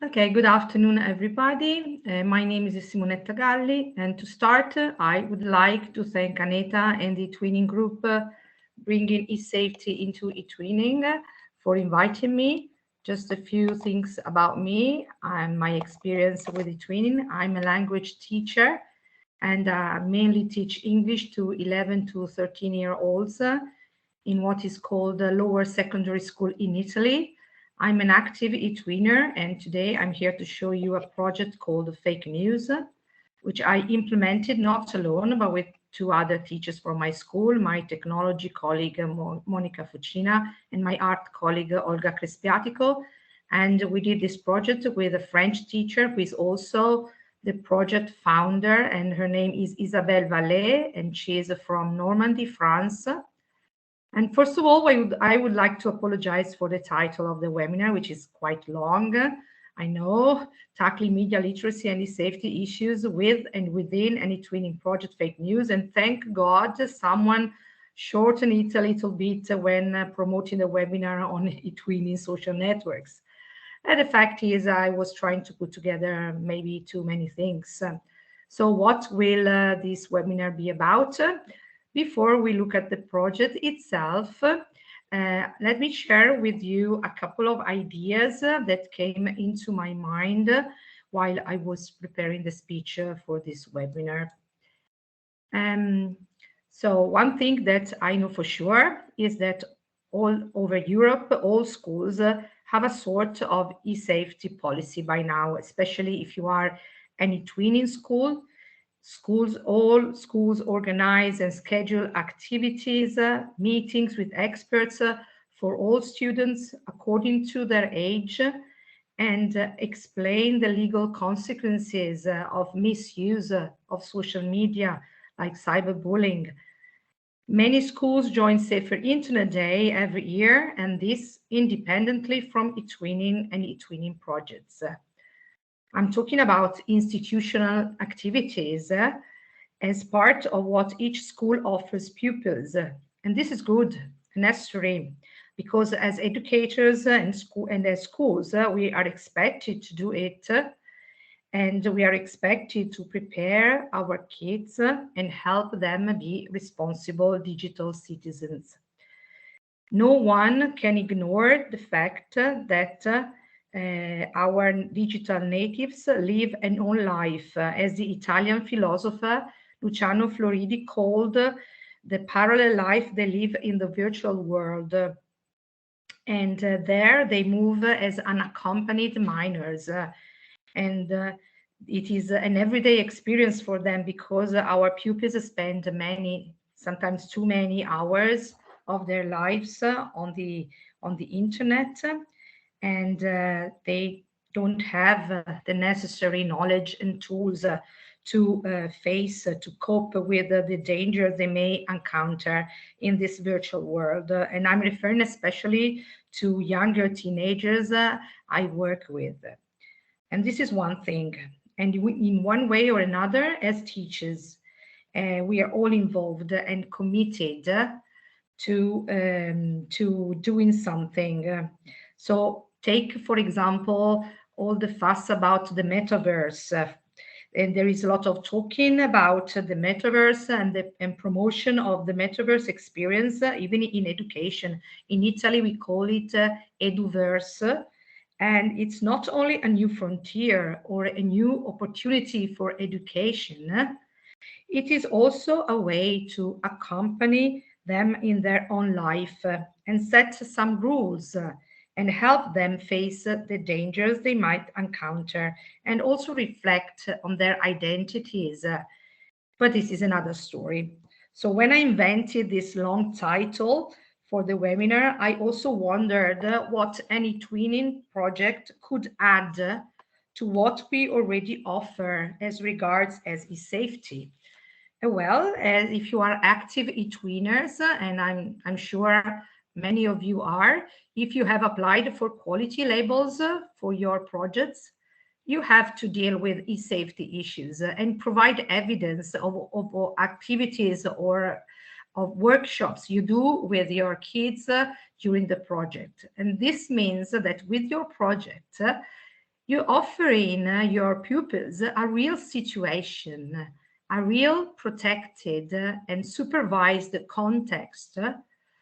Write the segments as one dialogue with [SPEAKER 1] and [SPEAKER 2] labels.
[SPEAKER 1] Okay, good afternoon, everybody. My name is Simonetta Galli, and to start, I would like to thank Aneta and the eTwinning group bringing eSafety into eTwinning for inviting me. Just a few things about me and my experience with eTwinning. I'm a language teacher and mainly teach English to 11 to 13-year-olds in what is called the lower secondary school in Italy. I'm an active eTwinner, and today I'm here to show you a project called Fake News, which I implemented not alone, but with two other teachers from my school, my technology colleague, Monica Fucina, and my art colleague, Olga Crespiatico. And we did this project with a French teacher who is also the project founder, and her name is Isabelle Vallet, and she is from Normandy, France. And first of all, I would like to apologize for the title of the webinar, which is quite long. I know, tackling media literacy and safety issues with and within an eTwinning project Fake News. And thank God someone shortened it a little bit when promoting the webinar on eTwinning social networks. And the fact is, I was trying to put together maybe too many things. So what will this webinar be about? Before we look at the project itself, let me share with you a couple of ideas that came into my mind while I was preparing the speech for this webinar. So one thing that I know for sure is that all over Europe, all schools have a sort of e-safety policy by now, especially if you are an eTwinning school. All schools organize and schedule activities, meetings with experts for all students according to their age, and explain the legal consequences of misuse of social media like cyberbullying. Many schools join Safer Internet Day every year, and this independently from eTwinning and eTwinning projects. I'm talking about institutional activities as part of what each school offers pupils. And this is good and necessary because as educators and as schools, we are expected to do it, and we are expected to prepare our kids and help them be responsible digital citizens. No one can ignore the fact that our digital natives live an own life, as the Italian philosopher Luciano Floridi called the parallel life they live in the virtual world. And there they move as unaccompanied minors. And it is an everyday experience for them because our pupils spend many, sometimes too many hours of their lives on the internet, and they don't have the necessary knowledge and tools to cope with the danger they may encounter in this virtual world. And I'm referring especially to younger teenagers I work with. And this is one thing. And in one way or another, as teachers, we are all involved and committed to doing something. So take, for example, all the fuss about the metaverse. And there is a lot of talking about the metaverse and promotion of the metaverse experience, even in education. In Italy, we call it eduverse. And it's not only a new frontier or a new opportunity for education, it is also a way to accompany them in their own life and set some rules and help them face the dangers they might encounter and also reflect on their identities. But this is another story. So when I invented this long title for the webinar, I also wondered what an eTwinning project could add to what we already offer as regards as eSafety. Well, if you are active eTwinners, and I'm sure many of you are, if you have applied for quality labels for your projects, you have to deal with eSafety issues and provide evidence of activities or of workshops you do with your kids during the project. And this means that with your project, You offer in your pupils a real situation, a real protected and supervised context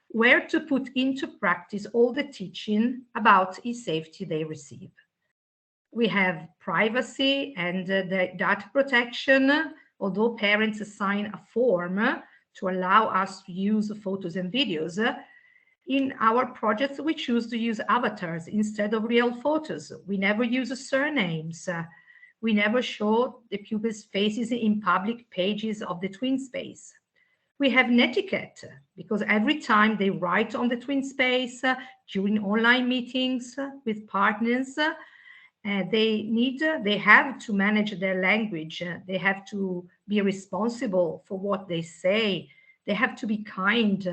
[SPEAKER 1] where to put into practice all the teaching about e-safety they receive. We have privacy and the data protection, although parents sign a form to allow us to use photos and videos. In our projects, we choose to use avatars instead of real photos. We never use surnames. We never show the pupils' faces in public pages of the twin space. We have netiquette because every time they write on the twin space during online meetings with partners, they have to manage their language. They have to be responsible for what they say. They have to be kind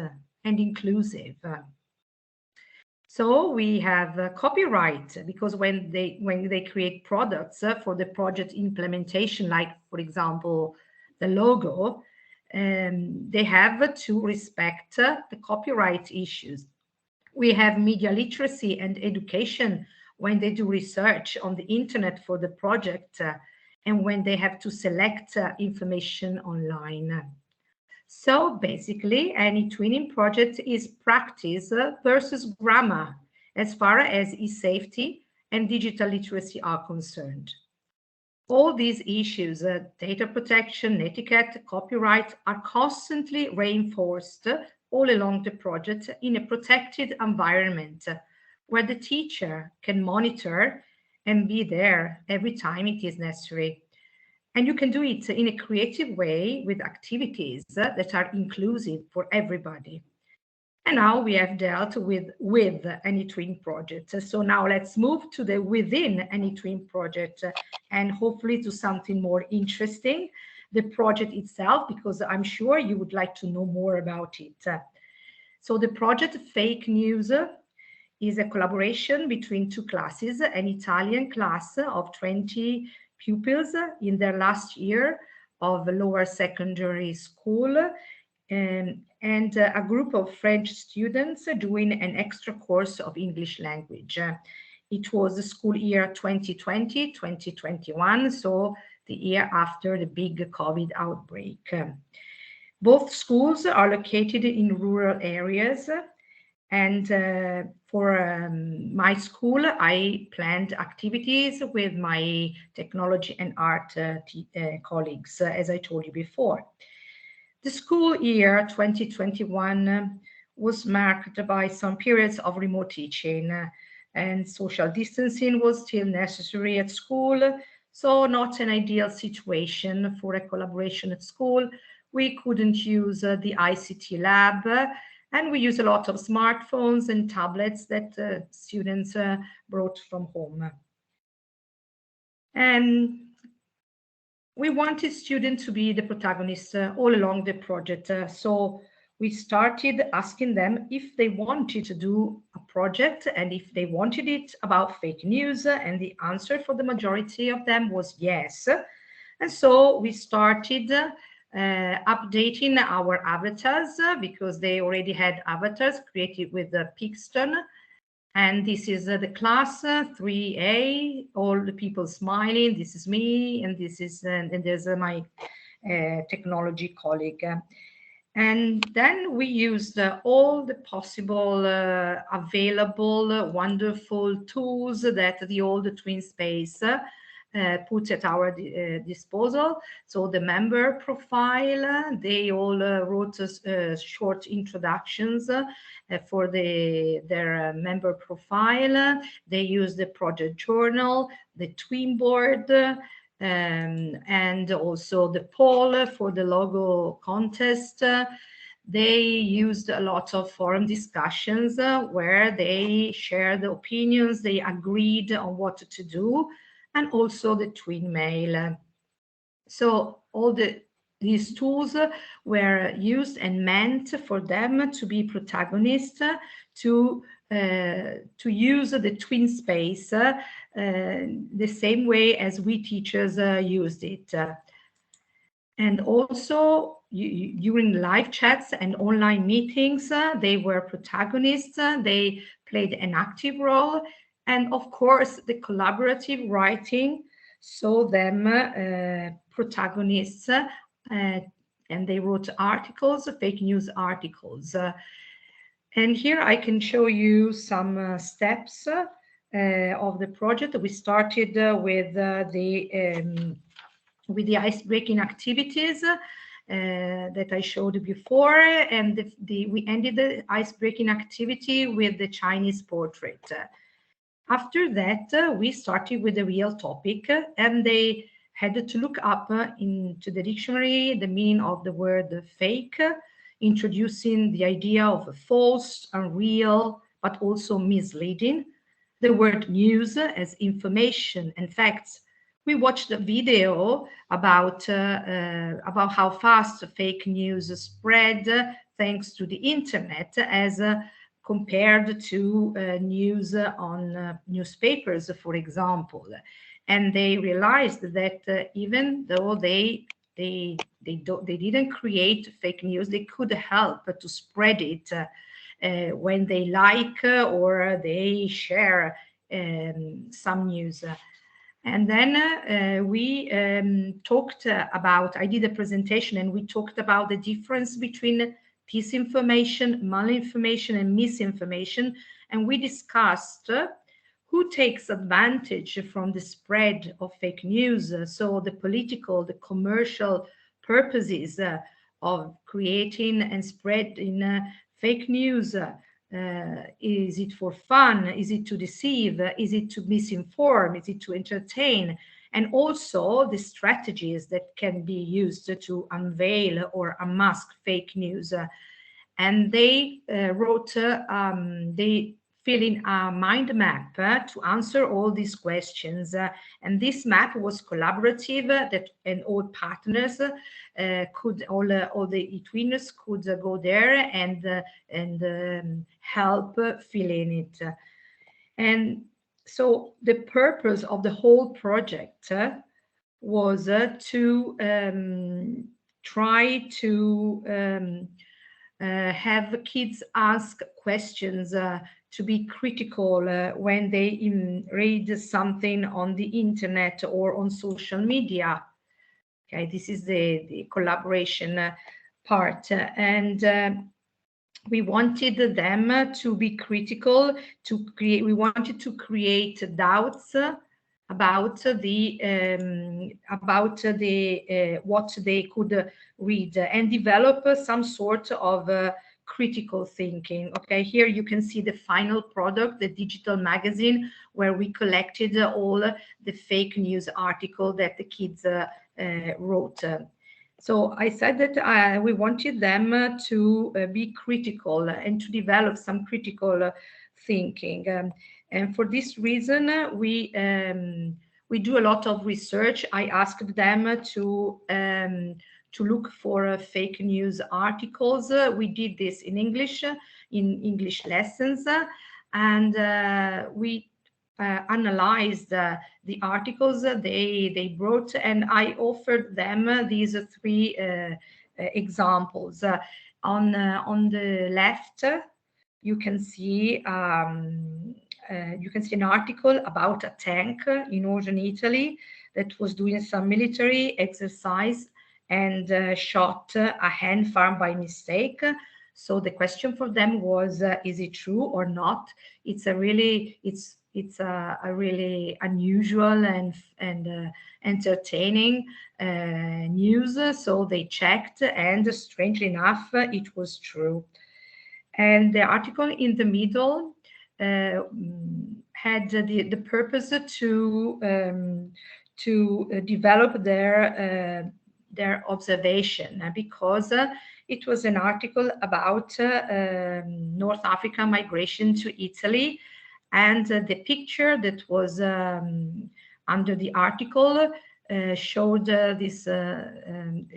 [SPEAKER 1] and inclusive. So we have copyright because when they create products for the project implementation, like for example the logo, they have to respect the copyright issues. We have media literacy and education when they do research on the internet for the project and when they have to select information online. So basically, an eTwinning project is practice versus grammar as far as e-safety and digital literacy are concerned. All these issues, data protection, etiquette, copyright, are constantly reinforced all along the project in a protected environment where the teacher can monitor and be there every time it is necessary. And you can do it in a creative way with activities that are inclusive for everybody. And now we have dealt with an eTwin project. So now let's move to the within an eTwin project and hopefully to something more interesting, the project itself, because I'm sure you would like to know more about it. So the project Fake News is a collaboration between two classes, an Italian class of 20 pupils in their last year of lower secondary school and a group of French students doing an extra course of English language. It was the school year 2020-2021, so the year after the big COVID outbreak. Both schools are located in rural areas, and for my school, I planned activities with my technology and art colleagues, as I told you before. The school year 2021 was marked by some periods of remote teaching and social distancing was still necessary at school, so not an ideal situation for a collaboration at school. We couldn't use the ICT lab and we use a lot of smartphones and tablets that students brought from home. And we wanted students to be the protagonists all along the project. So we started asking them if they wanted to do a project and if they wanted it about fake news. And the answer for the majority of them was yes. And so we started updating our avatars because they already had avatars created with Pixton. And this is the class 3A, all the people smiling. This is me, and this is and there's my technology colleague. And then we used all the possible available wonderful tools that the old twin space put at our disposal. So the member profile, they all wrote short introductions for their member profile. They used the project journal, the twin board, and also the poll for the logo contest. They used a lot of forum discussions where they shared the opinions, they agreed on what to do, and also the twin mail. So all these tools were used and meant for them to be protagonists, to use the twin space the same way as we teachers used it. And also during live chats and online meetings, they were protagonists. They played an active role And of course, the collaborative writing saw them protagonists, and they wrote articles, fake news articles. And here I can show you some steps of the project. We started with the ice-breaking activities that I showed before, and we ended the ice-breaking activity with the Chinese portrait. After that, we started with the real topic, and they had to look up into the dictionary the meaning of the word fake, introducing the idea of false, unreal, but also misleading, the word news as information and facts. We watched a video about how fast fake news spread thanks to the internet, as compared to news on newspapers, for example. And they realized that even though they didn't create fake news, they could help to spread it when they like or they share some news. And then we talked about, I did a presentation and we talked about the difference between disinformation, malinformation, and misinformation. And we discussed who takes advantage from the spread of fake news. So the political, the commercial purposes of creating and spreading fake news. Is it for fun? Is it to deceive? Is it to misinform? Is it to entertain? And also the strategies that can be used to unveil or unmask fake news. And they they fill in a mind map to answer all these questions. And this map was collaborative, and all partners all the eTwinners could go there and help fill in it. And so the purpose of the whole project was to try to have kids ask questions, to be critical when they read something on the internet or on social media. Okay, this is the collaboration part. And we wanted them to be critical, we wanted to create doubts about what they could read, and develop some sort of critical thinking. Okay, here you can see the final product, the digital magazine, where we collected all the fake news article that the kids wrote. So I said that we wanted them to be critical and to develop some critical thinking. And for this reason, we do a lot of research. I asked them to look for fake news articles. We did this in English, in English lessons, and we analyzed the articles they brought, and I offered them these three examples. On the left, you can see an article about a tank in northern Italy that was doing some military exercise and shot a hen farm by mistake. So the question for them was, is it true or not? It's a really unusual and entertaining news. So they checked, and strangely enough, it was true. And the article in the middle had the purpose to develop their observation, because it was an article about North African migration to Italy, and the picture that was under the article showed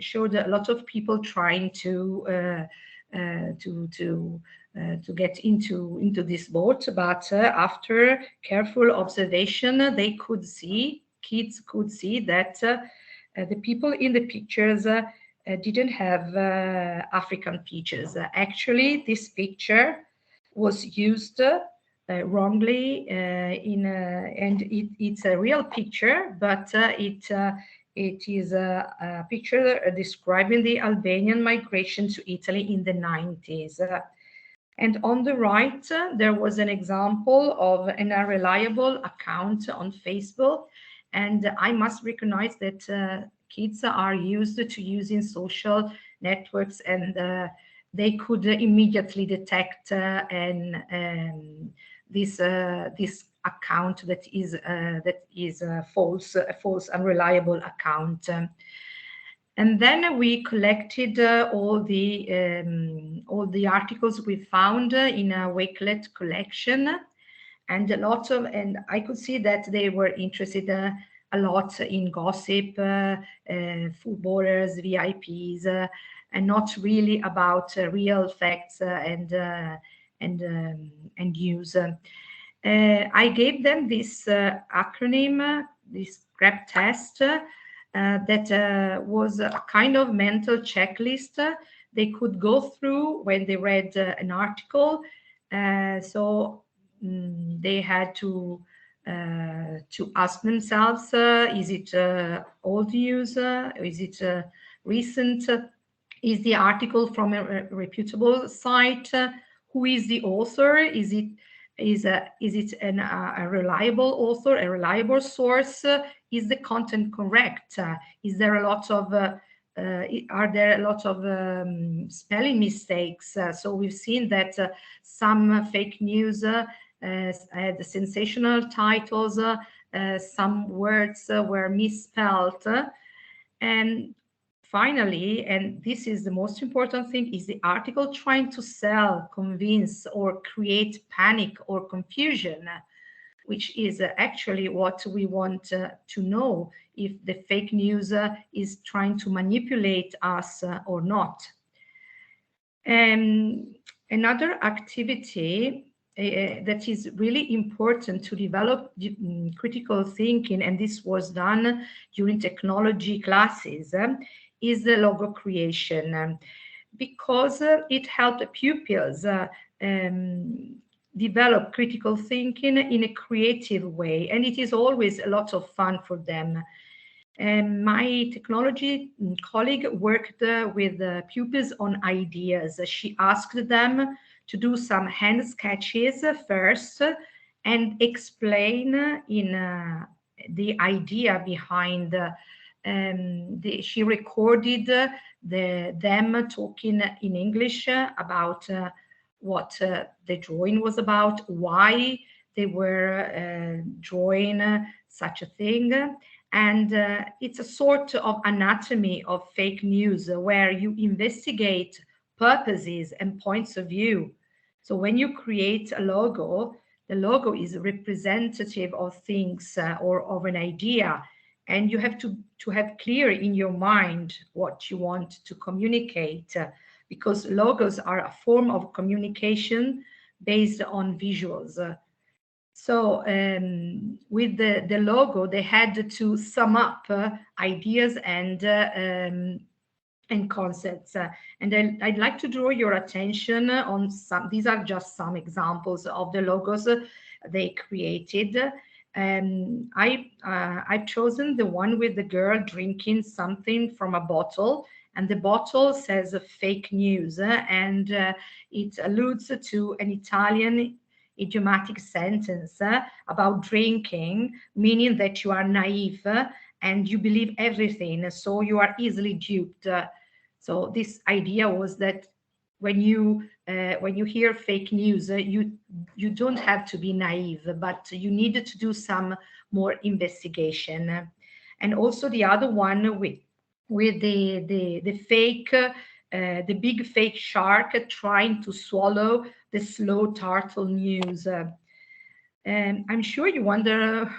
[SPEAKER 1] showed a lot of people trying to get into this boat, but after careful observation, kids could see that the people in the pictures didn't have African features. Actually, this picture was used wrongly and it's a real picture, but it is a picture describing the Albanian migration to Italy in the 90s. And on the right, there was an example of an unreliable account on Facebook. And I must recognize that kids are used to using social networks, and they could immediately detect this account that is false, a false, unreliable account. And then we collected all the articles we found in a Wakelet collection, and I could see that they were interested a lot in gossip, footballers, VIPs, and not really about real facts and news. I gave them this acronym, this GRAP test, that was a kind of mental checklist they could go through when they read an article. So they had to ask themselves, is it old news? Is it recent? Is the article from a reputable site? Who is the author? Is it a reliable author, a reliable source? Is the content correct? Is there a lot of are there a lot of spelling mistakes? So we've seen that some fake news had sensational titles, some words were misspelled, and finally, and this is the most important thing, is the article trying to sell, convince, or create panic or confusion, which is actually what we want to know, if the fake news is trying to manipulate us or not. And another activity that is really important to develop critical thinking, and this was done during technology classes, is the logo creation, because it helped pupils develop critical thinking in a creative way, and it is always a lot of fun for them. And my technology colleague worked with pupils on ideas. She asked them to do some hand sketches first and explain in the idea behind. She recorded them talking in English about what the drawing was about, why they were drawing such a thing. And it's a sort of anatomy of fake news where you investigate purposes and points of view. So when you create a logo, the logo is representative of things or of an idea, and you have to have clear in your mind what you want to communicate, because logos are a form of communication based on visuals. So with the logo, they had to sum up ideas and concepts. And I'd like to draw your attention on some. These are just some examples of the logos they created. I've chosen the one with the girl drinking something from a bottle, and the bottle says fake news, and it alludes to an Italian idiomatic sentence about drinking, meaning that you are naive and you believe everything, so you are easily duped. So this idea was that when you hear fake news, you don't have to be naive, but you need to do some more investigation. And also the other one with the fake, the big fake shark trying to swallow the slow turtle news. And I'm sure you wonder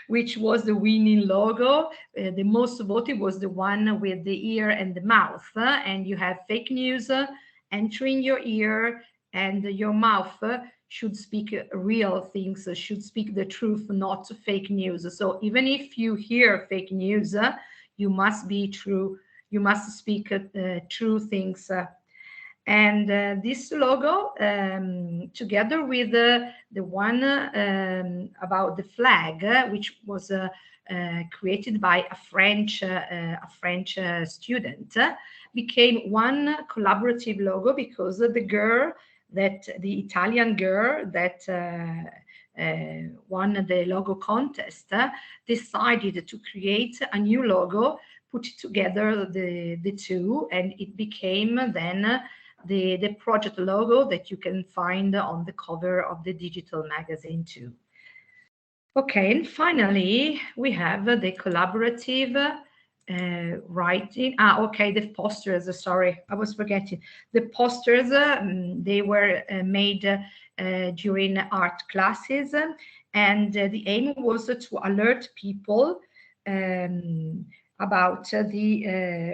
[SPEAKER 1] which was the winning logo. The most voted was the one with the ear and the mouth. And you have fake news entering your ear, and your mouth should speak real things, should speak the truth, not fake news. So even if you hear fake news, you must be true. You must speak true things. And this logo, together with the one about the flag, which was created by a French student, became one collaborative logo, because the Italian girl that won the logo contest decided to create a new logo, put together the two, and it became then the project logo that you can find on the cover of the digital magazine too. Okay, and finally, we have the collaborative writing. Okay, the posters, sorry, I was forgetting. The posters, they were made during art classes, and the aim was to alert people about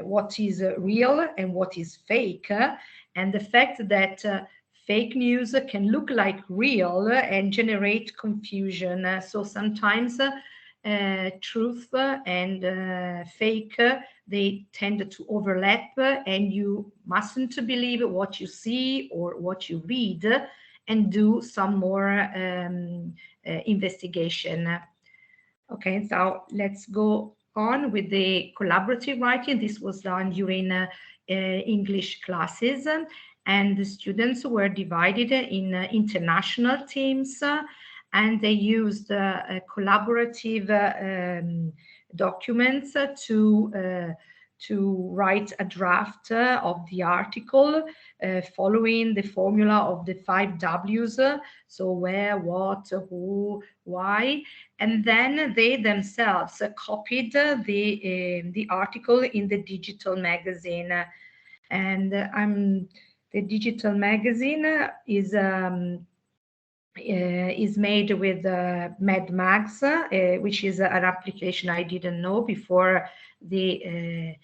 [SPEAKER 1] what is real and what is fake, and the fact that fake news can look like real and generate confusion. So sometimes truth and fake, they tend to overlap, and you mustn't believe what you see or what you read, and do some more investigation. Okay, so let's go on with the collaborative writing. This was done during English classes, and the students were divided in international teams, and they used collaborative documents to write a draft of the article, following the formula of the 5 W's, so where, what, who, why, and then they themselves copied the article in the digital magazine. And the digital magazine is made with MedMags, which is an application I didn't know before the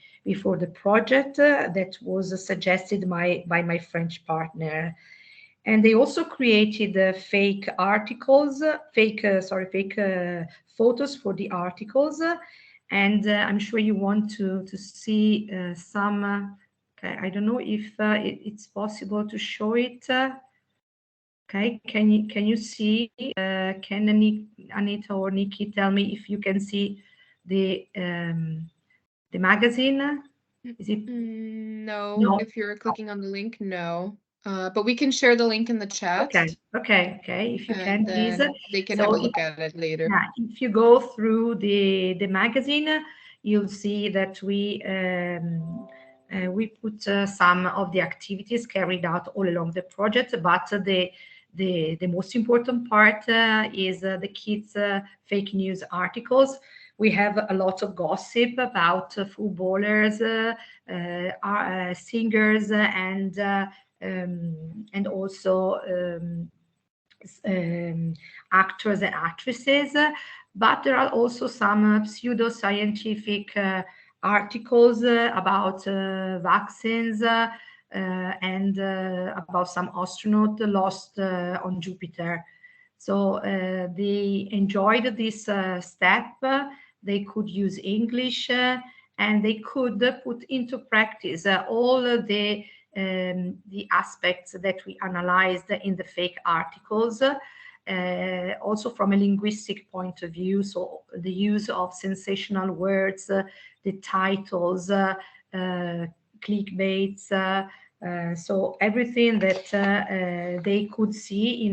[SPEAKER 1] project, that was suggested by my French partner. And they also created fake articles, fake photos for the articles. And I'm sure you want to see some. Okay, I don't know if it's possible to show it. Okay, can you see? Can Anita or Nikki tell me if you can see the magazine? Is it?
[SPEAKER 2] No, if you're clicking on the link, no. But we can share the link in the chat.
[SPEAKER 1] Okay. If you can, please.
[SPEAKER 2] They can have a look at it later.
[SPEAKER 1] Yeah, if you go through the magazine, you'll see that we put some of the activities carried out all along the project, but the most important part is the kids' fake news articles. We have a lot of gossip about footballers, singers, and also actors and actresses, but there are also some pseudo-scientific articles about vaccines, and about some astronaut lost on Jupiter. So they enjoyed this step. They could use English, and they could put into practice all the aspects that we analyzed in the fake articles, also from a linguistic point of view. So the use of sensational words, the titles, clickbaits, so everything that they could see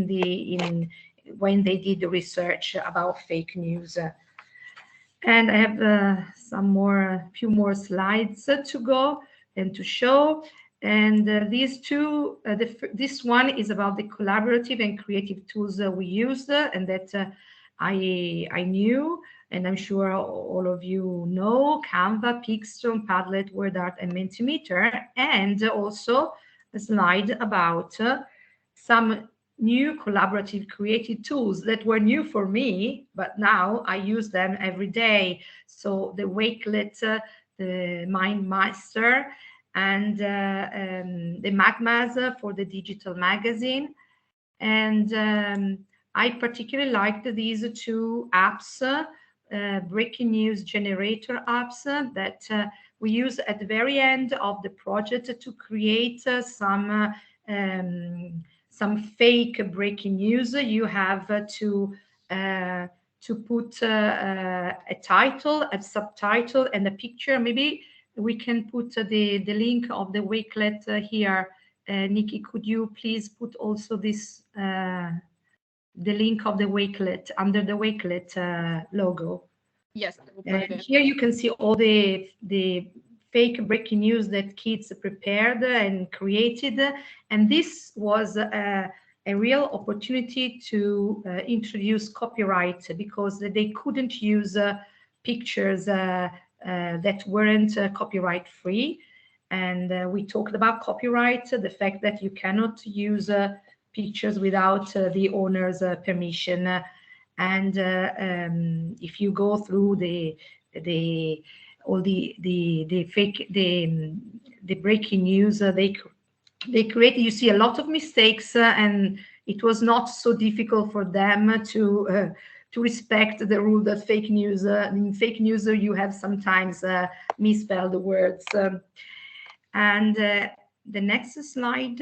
[SPEAKER 1] when they did the research about fake news. And I have few more slides to go and to show. And these two, this one is about the collaborative and creative tools we used, and that I knew, and I'm sure all of you know: Canva, Pixton, Padlet, WordArt, and Mentimeter, and also a slide about some new collaborative creative tools that were new for me, but now I use them every day. So the Wakelet, the MindMeister, and the MagMaz for the digital magazine. And I particularly liked these two apps, breaking news generator apps, that we use at the very end of the project to create some fake breaking news. You have to put a title, a subtitle, and a picture. Maybe we can put the link of the Wakelet here. Nikki, could you please put also this the link of the Wakelet under the Wakelet logo?
[SPEAKER 2] Yes, I will put it in.
[SPEAKER 1] Here you can see all the fake breaking news that kids prepared and created, and this was a real opportunity to introduce copyright, because they couldn't use pictures that weren't copyright free. And we talked about copyright, the fact that you cannot use pictures without the owner's permission. And if you go through the fake the breaking news they created, you see a lot of mistakes, and it was not so difficult for them to respect the rule that fake news in fake news you have sometimes misspelled words. And the next slide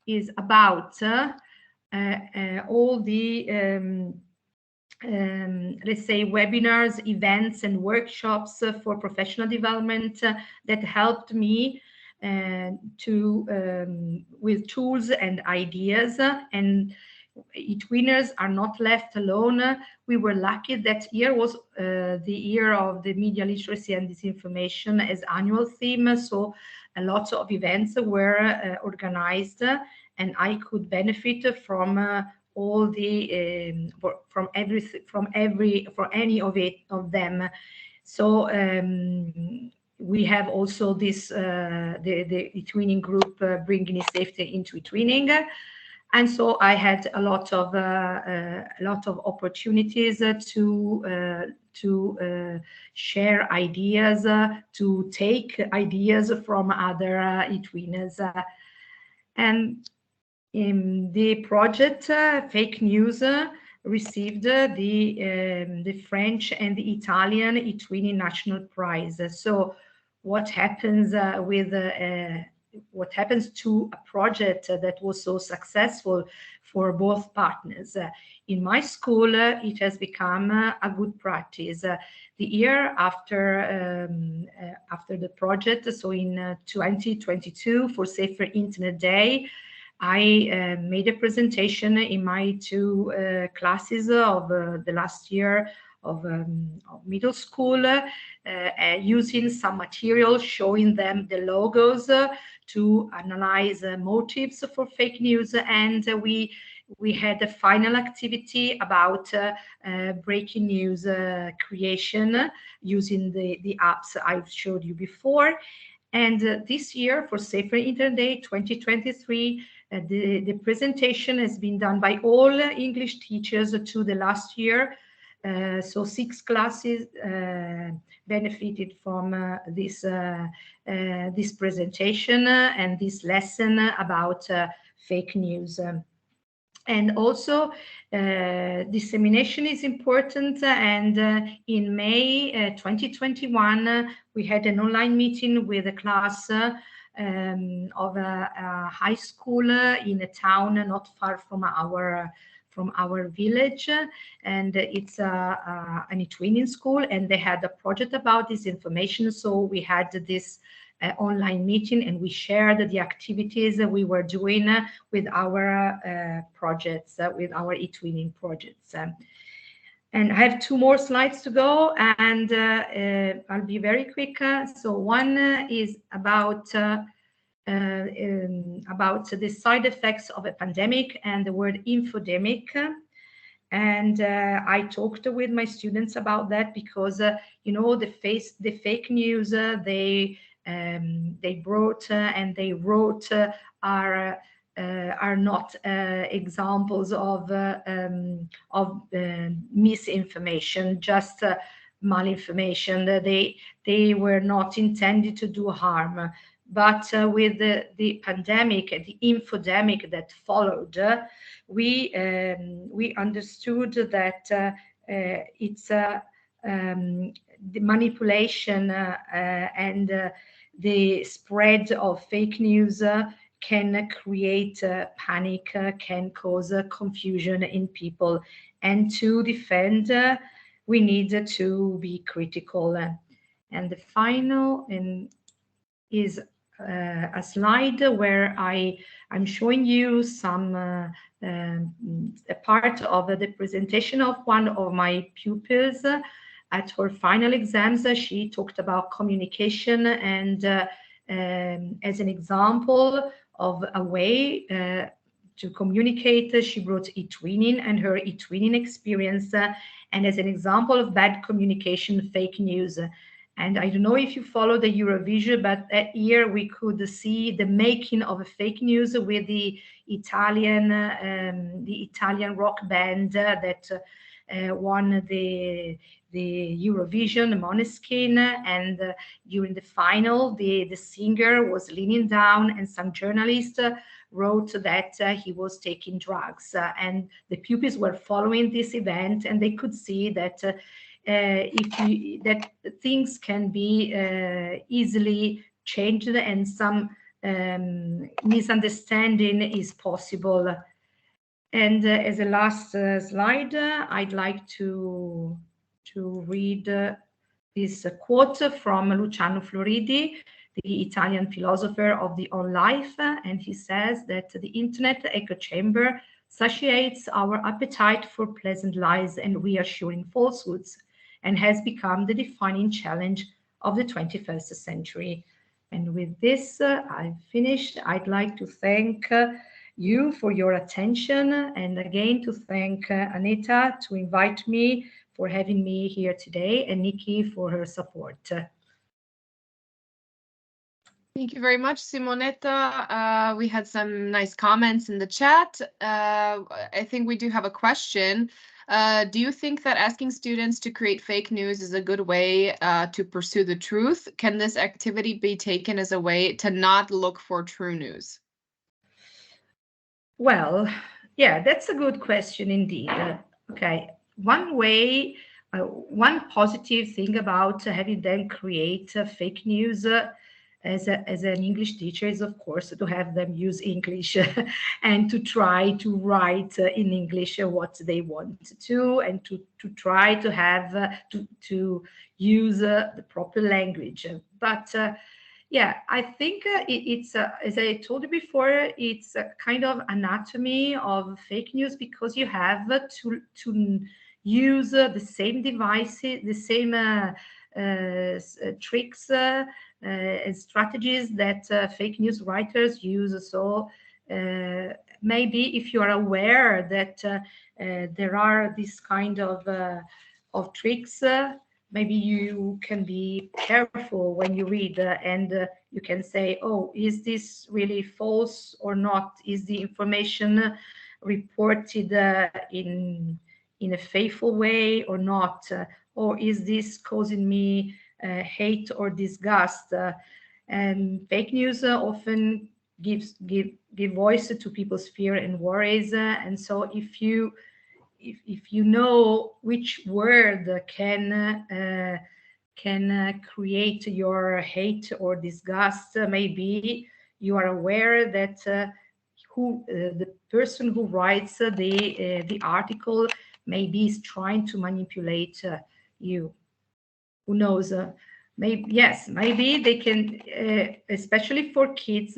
[SPEAKER 1] is about all the let's say webinars, events, and workshops for professional development that helped me with tools and ideas. And eTwinners are not left alone. We were lucky that year was the year of the media literacy and disinformation as annual theme. So a lot of events were organized, and I could benefit from all the from any of them. So we have also this the eTwinning group bringing eSafety into eTwinning. And so I had a lot of opportunities to share ideas, to take ideas from other eTwinners. And in the project, Fake News received the French and the Italian eTwinning National Prize. So what happens what happens to a project that was so successful for both partners? In my school, it has become a good practice. The year after the project, so in 2022 for Safer Internet Day, I made a presentation in my two classes of the last year of middle school, using some material, showing them the logos to analyze motives for fake news. And we had a final activity about breaking news creation using the apps I've showed you before. And this year, for Safer Internet Day 2023, the presentation has been done by all English teachers to the last year. So 6 classes benefited from this presentation and this lesson about fake news. And also dissemination is important, and in May 2021 we had an online meeting with a class of a high school in a town not far from our village, and it's an eTwinning school, and they had a project about this information. So we had this online meeting, and we shared the activities that we were doing with our projects, with our eTwinning projects. And I have 2 more slides to go, and I'll be very quick. So one is about the side effects of a pandemic and the word infodemic. And I talked with my students about that, because you know, the fake news they brought and they wrote are not examples of misinformation, just malinformation. They were not intended to do harm. But with the pandemic, the infodemic that followed, we understood that it's the manipulation and the spread of fake news can create panic, can cause confusion in people. And to defend, we need to be critical. And the final is a slide where I'm showing you some a part of the presentation of one of my pupils. At her final exams, she talked about communication, and as an example of a way to communicate, she brought eTwinning and her eTwinning experience, and as an example of bad communication, fake news. And I don't know if you follow the Eurovision, but that year we could see the making of a fake news with the Italian rock band that won the Eurovision, Måneskin, and during the final, the singer was leaning down, and some journalists wrote that he was taking drugs, and the pupils were following this event, and they could see that that things can be easily changed, and some misunderstanding is possible. And as a last slide, I'd like to read this quote from Luciano Floridi, the Italian philosopher of the own life, and he says that the internet echo chamber satiates our appetite for pleasant lies and reassuring falsehoods, and has become the defining challenge of the 21st century. And with this, I've finished. I'd like to thank you for your attention, and again to thank Anita to invite me, for having me here today, and Nikki for her support.
[SPEAKER 2] Thank you very much, Simonetta. We had some nice comments in the chat. I think we do have a question. Do you think that asking students to create fake news is a good way to pursue the truth? Can this activity be taken as a way to not look for true news?
[SPEAKER 1] Well, yeah, that's a good question indeed. Okay, one way, one positive thing about having them create fake news as an English teacher is, of course, to have them use English and to try to write in English what they want to, and to try to have to use the proper language. But yeah, I think it's as I told you before, it's a kind of anatomy of fake news, because you have to use the same devices, the same tricks and strategies that fake news writers use. So maybe if you are aware that there are this kind of tricks, maybe you can be careful when you read, and you can say, oh, is this really false or not? Is the information reported in a faithful way or not? Or is this causing me hate or disgust? And fake news often give voice to people's fear and worries. And so if you know which word can create your hate or disgust, maybe you are aware that who the person who writes the article maybe is trying to manipulate you. Who knows? Maybe, yes, maybe they can, especially for kids,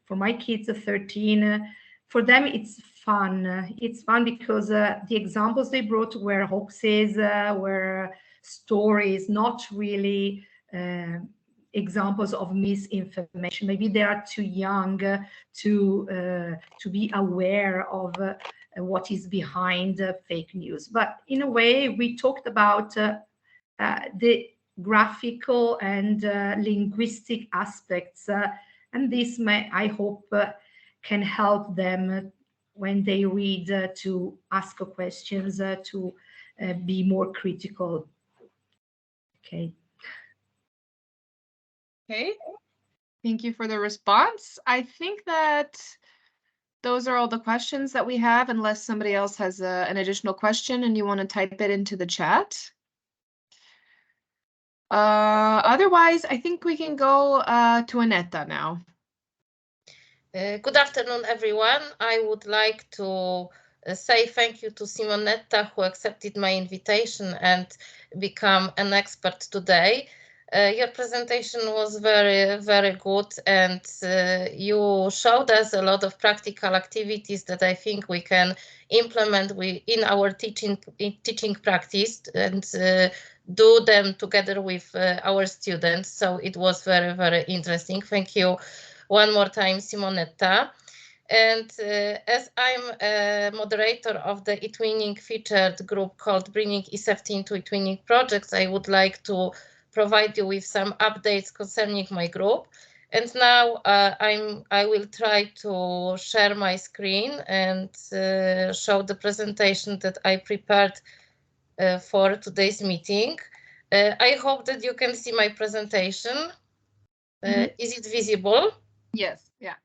[SPEAKER 1] for my kids, 13, for them it's fun. It's fun because the examples they brought were hoaxes, were stories, not really examples of misinformation. Maybe they are too young to be aware of what is behind fake news. But in a way, we talked about the graphical and linguistic aspects, and this I hope can help them when they read to ask questions, to be more critical. Okay.
[SPEAKER 2] Okay. Thank you for the response. I think that those are all the questions that we have, unless somebody else has an additional question and you want to type it into the chat. Otherwise, I think we can go to Aneta now.
[SPEAKER 3] Good afternoon, everyone. I would like to say thank you to Simonetta, who accepted my invitation and become an expert today. Your presentation was very, very good, and you showed us a lot of practical activities that I think we can implement in our teaching practice and do them together with our students. So it was very, very interesting. Thank you one more time, Simonetta. And as I'm a moderator of the eTwinning featured group called Bringing eSafety into eTwinning Projects, I would like to provide you with some updates concerning my group. And now I will try to share my screen and show the presentation that I prepared for today's meeting. I hope that you can see my presentation. Is it visible?
[SPEAKER 2] Yes, yeah.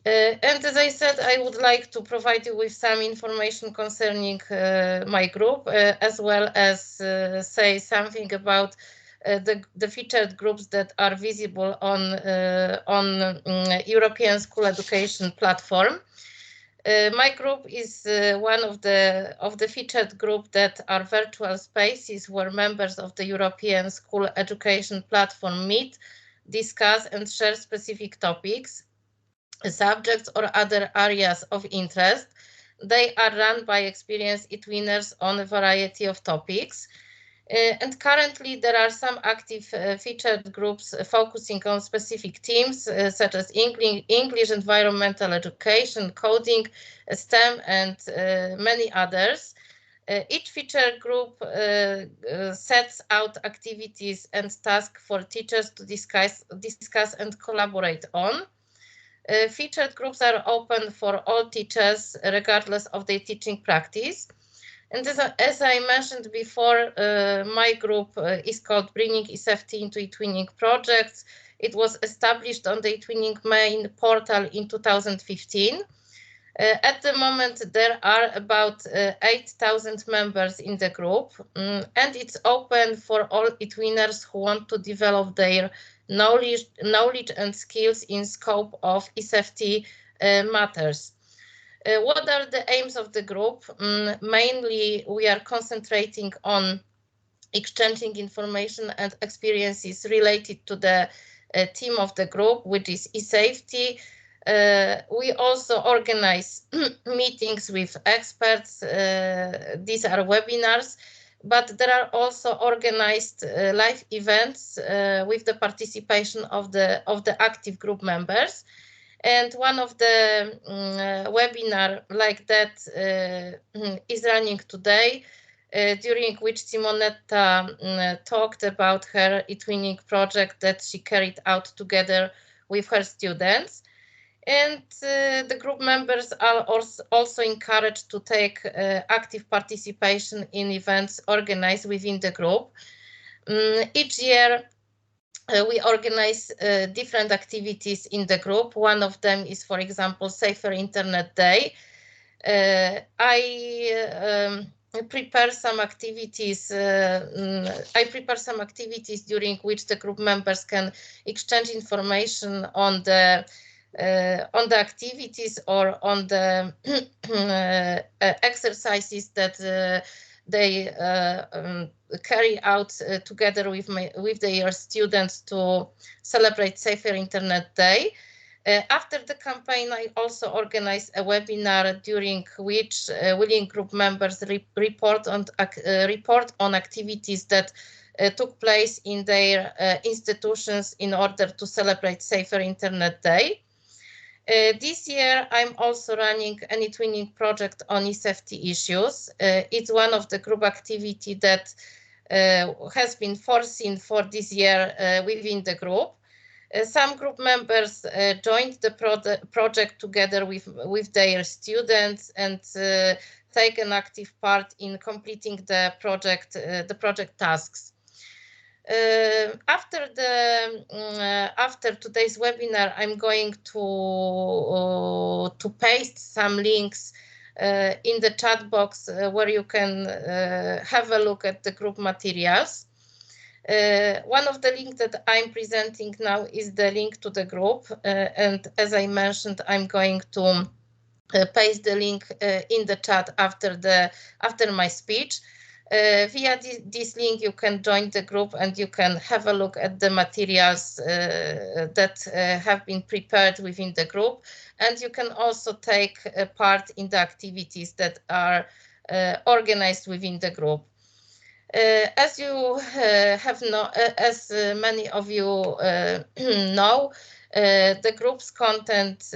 [SPEAKER 3] And as I said, I would like to provide you with some information concerning my group, as well as say something about the featured groups that are visible on European School Education platform. My group is one of the featured group that are virtual spaces where members of the European School Education platform meet, discuss and share specific topics, subjects or other areas of interest. They are run by experienced eTwinners on a variety of topics. And currently there are some active featured groups focusing on specific themes such as English, environmental education, coding, STEM, and many others. Each featured group sets out activities and tasks for teachers to discuss and collaborate on. Featured groups are open for all teachers, regardless of their teaching practice. And as I mentioned before, my group is called Bringing eSafety into eTwinning Projects. It was established on the eTwinning main portal in 2015. At the moment, there are about 8,000 members in the group, and it's open for all eTwinners who want to develop their knowledge and skills in scope of eSafety matters. What are the aims of the group? Mainly, we are concentrating on exchanging information and experiences related to the theme of the group, which is eSafety. We also organize meetings with experts. These are webinars, but there are also organized live events with the participation of the active group members. And one of the webinar like that is running today, during which Simonetta talked about her eTwinning project that she carried out together with her students. And the group members are also encouraged to take active participation in events organized within the group. Each year, we organize different activities in the group. One of them is, for example, Safer Internet Day. I prepare some activities. During which the group members can exchange information on the activities or on the exercises that they carry out together with their students to celebrate Safer Internet Day. After the campaign, I also organized a webinar during which willing group members report on activities that took place in their institutions in order to celebrate Safer Internet Day. This year, I'm also running an eTwinning project on eSafety issues. It's one of the group activity that has been foreseen for this year within the group. Some group members joined the project together with their students and take an active part in completing the project tasks. After today's webinar, I'm going to paste some links in the chat box where you can have a look at the group materials. One of the links that I'm presenting now is the link to the group. And as I mentioned, I'm going to paste the link in the chat after my speech. Via this link, you can join the group and you can have a look at the materials that have been prepared within the group. And you can also take part in the activities that are organized within the group. As you as many of you know, the group's content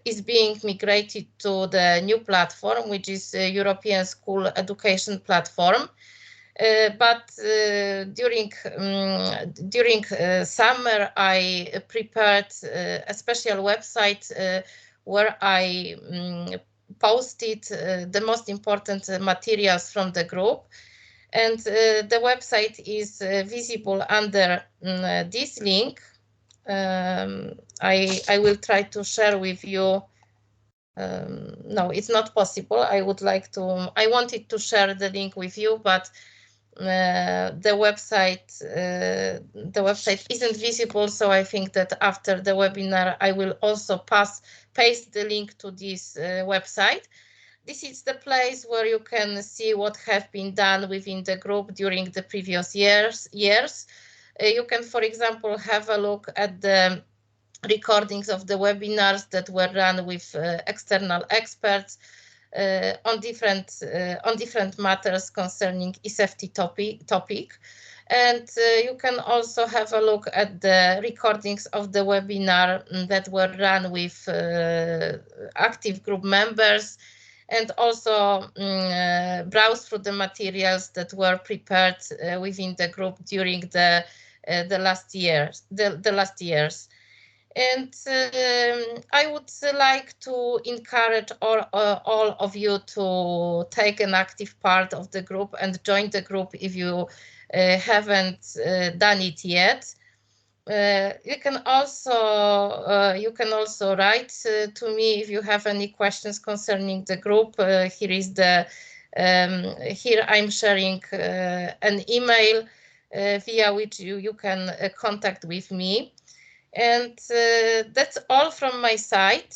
[SPEAKER 3] is being migrated to the new platform, which is European School Education Platform. But during summer, I prepared a special website where I posted the most important materials from the group. And the website is visible under this link. I will try to share with you. No, it's not possible. I wanted to share the link with you, but the website isn't visible. So I think that after the webinar, I will also paste the link to this website. This is the place where you can see what have been done within the group during the previous years. You can, for example, have a look at the recordings of the webinars that were run with external experts on different matters concerning eSafety topic. And you can also have a look at the recordings of the webinar that were run with active group members, and also browse through the materials that were prepared within the group during the last years. And I would like to encourage all of you to take an active part of the group and join the group if you haven't done it yet. You can also write to me if you have any questions concerning the group. Here I'm sharing an email via which you can contact with me. And that's all from my side.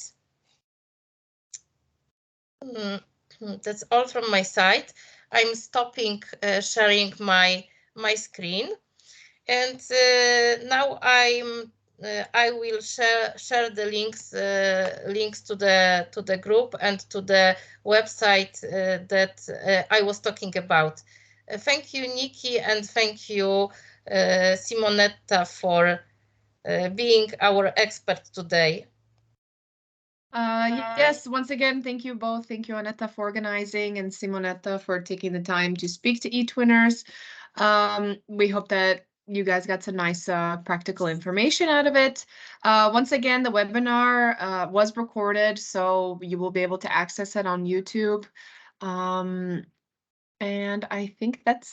[SPEAKER 3] That's all from my side. I'm stopping sharing my screen. And now I will share the links to the group and to the website that I was talking about. Thank you, Nikki, and thank you, Simonetta, for being our expert today.
[SPEAKER 2] Yes, once again, thank you both. Thank you, Aneta, for organizing, and Simonetta for taking the time to speak to eTwinners. We hope that you guys got some nice practical information out of it. Once again, the webinar was recorded, so you will be able to access it on YouTube. And I think that's